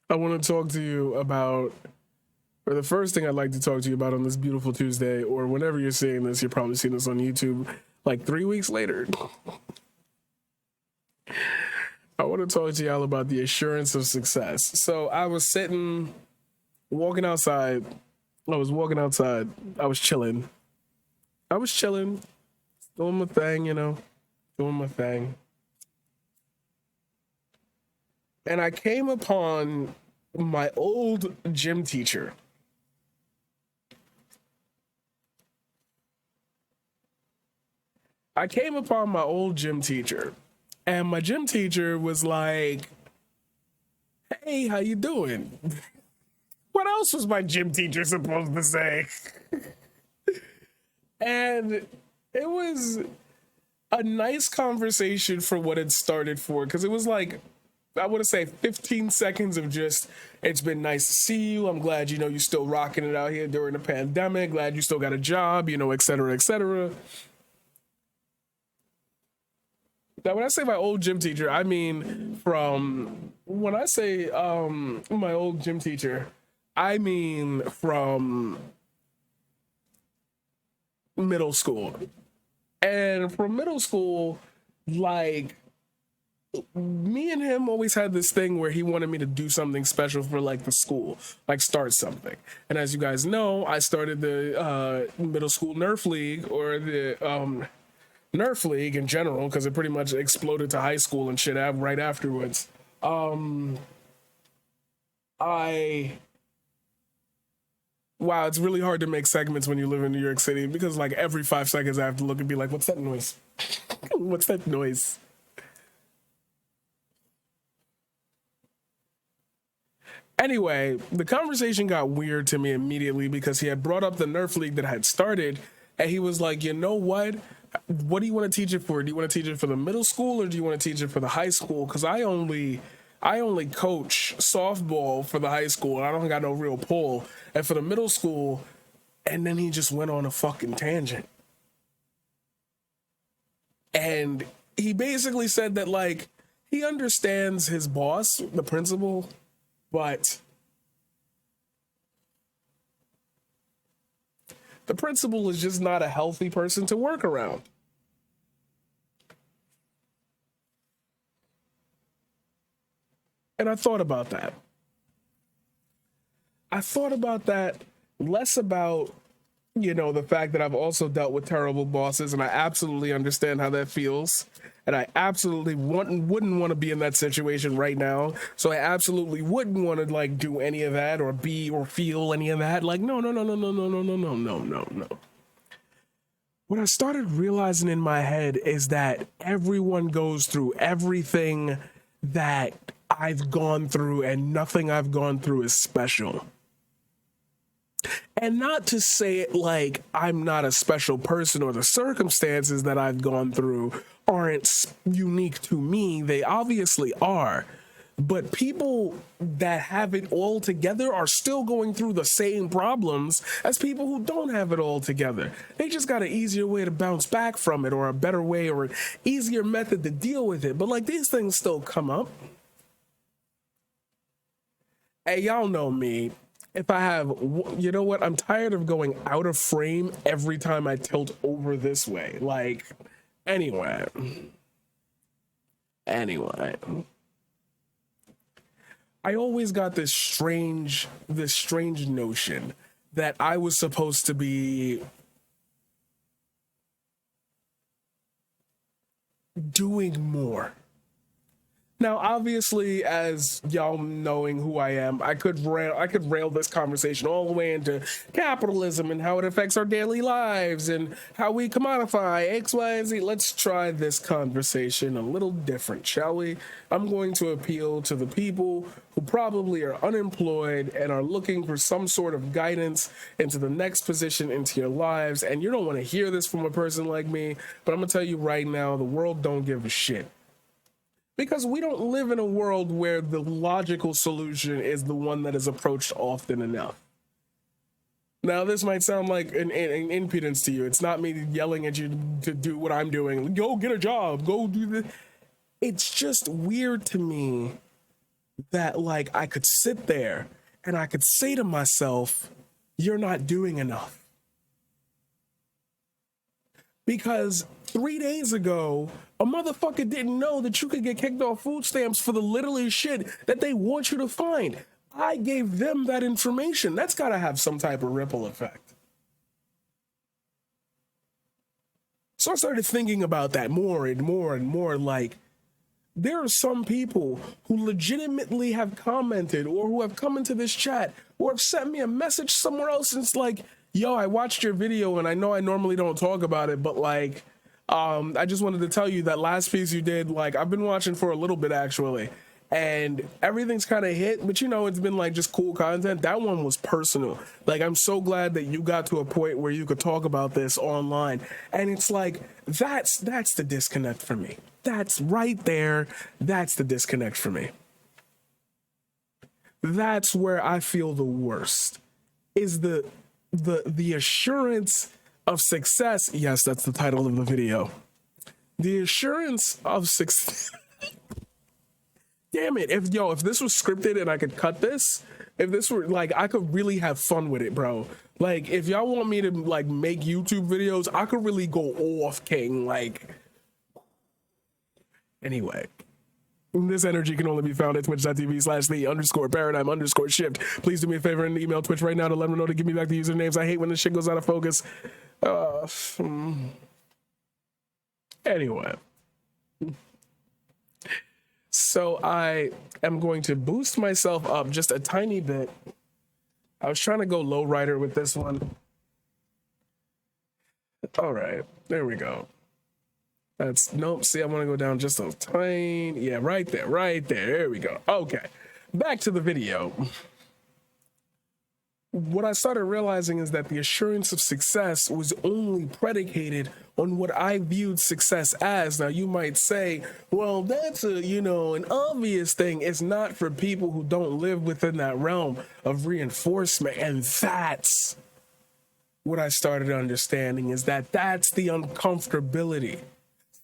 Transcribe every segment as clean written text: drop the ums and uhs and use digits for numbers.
I want to talk to you about, or the first thing I'd like to talk to you about on this beautiful Tuesday, or whenever you're seeing this, you're probably seeing this on YouTube like 3 weeks later. I want to talk to y'all about the assurance of success. So I was sitting, walking outside. I was walking outside. I was chilling. Doing my thing, doing my thing. And I came upon my old gym teacher. I came upon my old gym teacher, and my gym teacher was like, "Hey, how you doing?" What else was my gym teacher supposed to say? And it was a nice conversation for what it started for, because it was like, I want to say 15 seconds of just, it's been nice to see you. I'm glad, you're still rocking it out here during the pandemic. Glad you still got a job, et cetera, et cetera. Now, when I say my old gym teacher, I mean when I say my old gym teacher, I mean from middle school. And from middle school, like, me and him always had this thing where he wanted me to do something special for like the school, like start something. And as you guys know, I started the middle school Nerf League, or the Nerf League in general, because it pretty much exploded to high school and shit right afterwards. I Wow, it's really hard to make segments when you live in New York City, because like every 5 seconds I have to look and be like, "What's that noise? What's that noise?" Anyway, the conversation got weird to me immediately because he had brought up the Nerf League that had started, and he was like, "You know what? What do you want to teach it for? Do you want to teach it for the middle school, or do you want to teach it for the high school? Because I only coach softball for the high school, and I don't got no real pull. And for the middle school," and then he just went on a fucking tangent. And he basically said that, like, he understands his boss, the principal, but the principal is just not a healthy person to work around. And I thought about that. I thought about that less about, the fact that I've also dealt with terrible bosses, and I absolutely understand how that feels. And I absolutely wouldn't want to be in that situation right now. So I absolutely wouldn't want to like do any of that or be or feel any of that. Like, no, no, no, no, no, no, no, no, no, no, no, no. What I started realizing in my head is that everyone goes through everything that I've gone through, and nothing I've gone through is special. And not to say it like I'm not a special person, or the circumstances that I've gone through aren't unique to me. They obviously are. But people that have it all together are still going through the same problems as people who don't have it all together. They just got an easier way to bounce back from it, or a better way, or an easier method to deal with it. But like, these things still come up. Hey, y'all know me. If I have, you know what? I'm tired of going out of frame every time I tilt over this way. Like, anyway. Anyway. I always got this strange notion that I was supposed to be doing more. Now, obviously, as y'all knowing who I am, I could rail this conversation all the way into capitalism and how it affects our daily lives and how we commodify X, Y, and Z. Let's try this conversation a little different, shall we? I'm going to appeal to the people who probably are unemployed and are looking for some sort of guidance into the next position into your lives. And you don't want to hear this from a person like me, but I'm gonna tell you right now, the world don't give a shit, because we don't live in a world where the logical solution is the one that is approached often enough. Now, this might sound like an impudence to you. It's not me yelling at you to do what I'm doing. Go get a job. Go do this. It's just weird to me that like I could sit there and I could say to myself, you're not doing enough. Because 3 days ago, a motherfucker didn't know that you could get kicked off food stamps for the literally shit that they want you to find. I gave them that information. That's got to have some type of ripple effect. So I started thinking about that more and more and more. Like, there are some people who legitimately have commented or who have come into this chat or have sent me a message somewhere else and it's like, yo, I watched your video and I know I normally don't talk about it, but like, I just wanted to tell you that last piece you did, like, I've been watching for a little bit actually, and everything's kind of hit, but you know, it's been like just cool content. That one was personal. Like, I'm so glad that you got to a point where you could talk about this online. And it's like, that's the disconnect for me. That's right there. That's the disconnect for me. That's where I feel the worst, is the assurance of success. Yes, that's the title of the video. The assurance of success. Damn it. If this was scripted and I could cut this, if this were like, I could really have fun with it, bro. Like, if y'all want me to like make YouTube videos, I could really go off, king. Like, anyway. This energy can only be found at twitch.tv/the_paradigm_shift. Please do me a favor and email Twitch right now to let them know to give me back the usernames. I hate when this shit goes out of focus. Anyway. So I am going to boost myself up just a tiny bit. I was trying to go low rider with this one. All right, there we go. That's, nope, see, I want to go down just a tiny, yeah, right there, there we go. Okay, back to the video. What I started realizing is that the assurance of success was only predicated on what I viewed success as. Now, you might say, well, that's an obvious thing. It's not for people who don't live within that realm of reinforcement. And that's what I started understanding, is that that's the uncomfortability.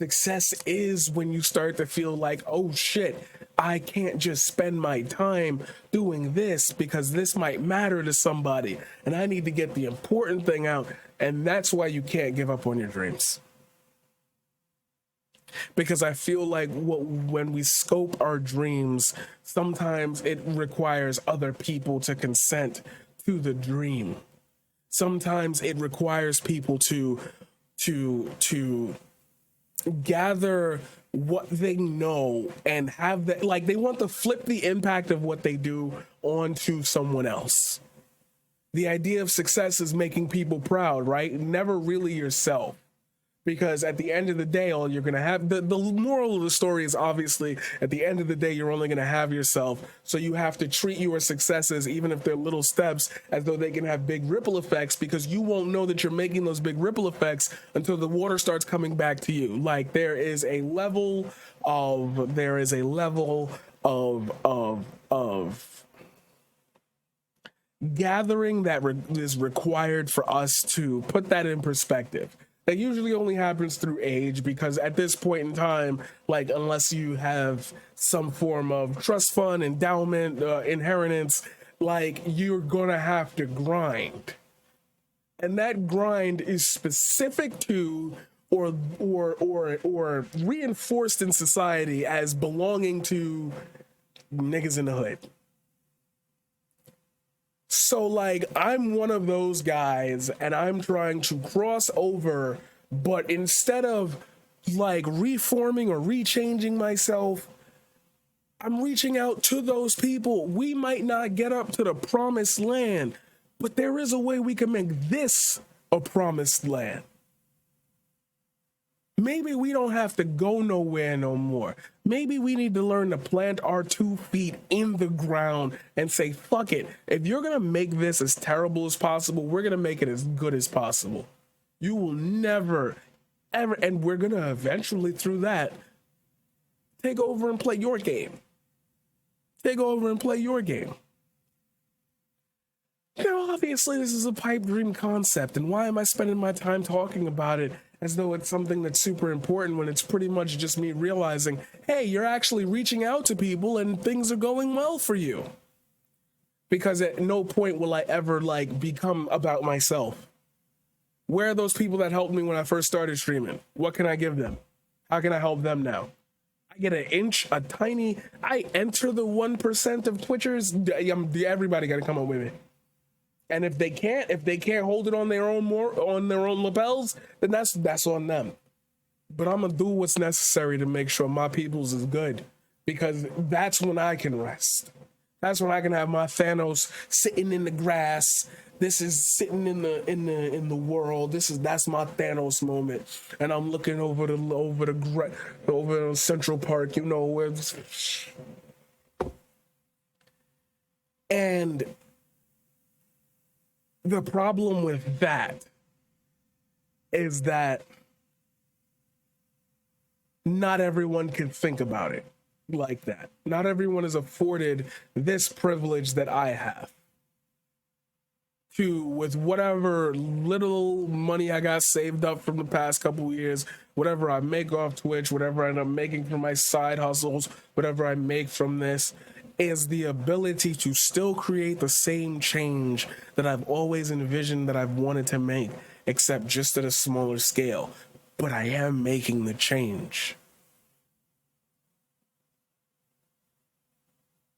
Success is when you start to feel like, oh shit, I can't just spend my time doing this because this might matter to somebody and I need to get the important thing out. And that's why you can't give up on your dreams. Because I feel like when we scope our dreams, sometimes it requires other people to consent to the dream. Sometimes it requires people to gather what they know and have that, like, they want to flip the impact of what they do onto someone else. The idea of success is making people proud, right? Never really yourself. Because at the end of the day, all you're going to have, the moral of the story is obviously at the end of the day, you're only going to have yourself. So you have to treat your successes, even if they're little steps, as though they can have big ripple effects, because you won't know that you're making those big ripple effects until the water starts coming back to you. Like, there is a level of gathering that is required for us to put that in perspective. That usually only happens through age, because at this point in time, like, unless you have some form of trust fund, endowment, inheritance, like, you're gonna have to grind. And that grind is specific to or reinforced in society as belonging to niggas in the hood. So, like, I'm one of those guys and I'm trying to cross over, but instead of like reforming or rechanging myself, I'm reaching out to those people. We might not get up to the promised land, but there is a way we can make this a promised land. Maybe we don't have to go nowhere no more. Maybe we need to learn to plant our 2 feet in the ground and say, fuck it. If you're going to make this as terrible as possible, we're going to make it as good as possible. You will never, ever, and we're going to eventually, through that, take over and play your game. Take over and play your game. Now, obviously, this is a pipe dream concept, and why am I spending my time talking about it as though it's something that's super important when it's pretty much just me realizing, hey, you're actually reaching out to people and things are going well for you. Because at no point will I ever like become about myself. Where are those people that helped me when I first started streaming? What can I give them? How can I help them now? I get I enter the 1% of Twitchers. Everybody got to come up with me. And if they can't hold it on their own lapels, then that's on them. But I'm gonna do what's necessary to make sure my people's is good, because that's when I can rest. That's when I can have my Thanos sitting in the grass. This is sitting in the world. That's my Thanos moment, and I'm looking over Central Park, you know, where. And the problem with that is that not everyone can think about it like that. Not everyone is afforded this privilege that I have. With whatever little money I got saved up from the past couple of years, whatever I make off Twitch, whatever I end up making from my side hustles, whatever I make from this, is the ability to still create the same change that I've always envisioned that I've wanted to make, except just at a smaller scale. But I am making the change.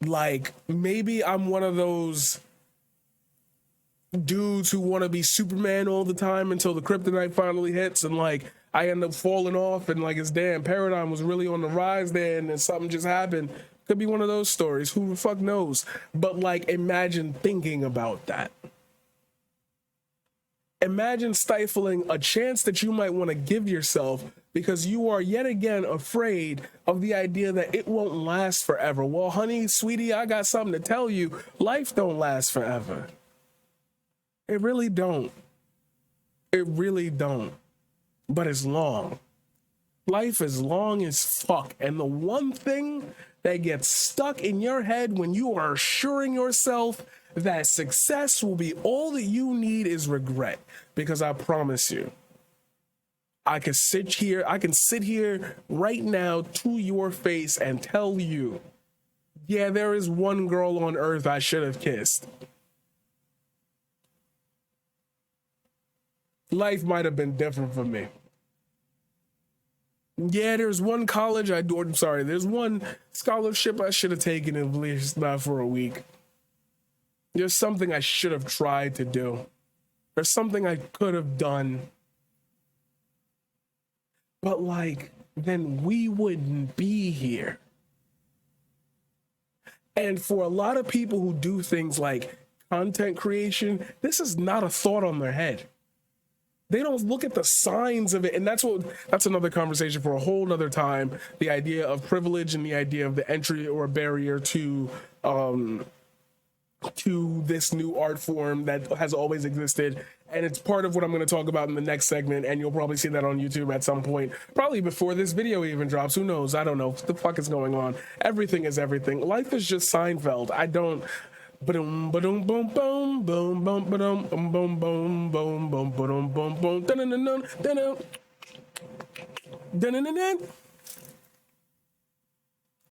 Like, maybe I'm one of those dudes who want to be Superman all the time until the kryptonite finally hits, and like I end up falling off, and like his damn paradigm was really on the rise there, and then something just happened. Could be one of those stories. Who the fuck knows? But like, imagine thinking about that. Imagine stifling a chance that you might want to give yourself because you are yet again afraid of the idea that it won't last forever. Well, honey, sweetie, I got something to tell you. Life don't last forever. It really don't. It really don't. But it's long. Life is long as fuck. And the one thing that gets stuck in your head when you are assuring yourself that success will be all that you need is regret. Because I promise you, I can sit here right now to your face and tell you, yeah, there is one girl on earth I should have kissed. Life might have been different for me. Yeah, there's one there's one scholarship I should have taken, at least not for a week. There's something I should have tried to do. There's something I could have done. But like, then we wouldn't be here. And for a lot of people who do things like content creation, this is not a thought on their head. They don't look at the signs of it. And that's another conversation for a whole nother time. The idea of privilege and the idea of the entry or barrier to this new art form that has always existed. And it's part of what I'm going to talk about in the next segment. And you'll probably see that on YouTube at some point, probably before this video even drops. Who knows? I don't know what the fuck is going on. Everything is everything. Life is just Seinfeld. I don't. Boom, boom, boom, boom, boom, boom, boom, boom, boom, boom, boom, boom, boom, boom, boom, boom,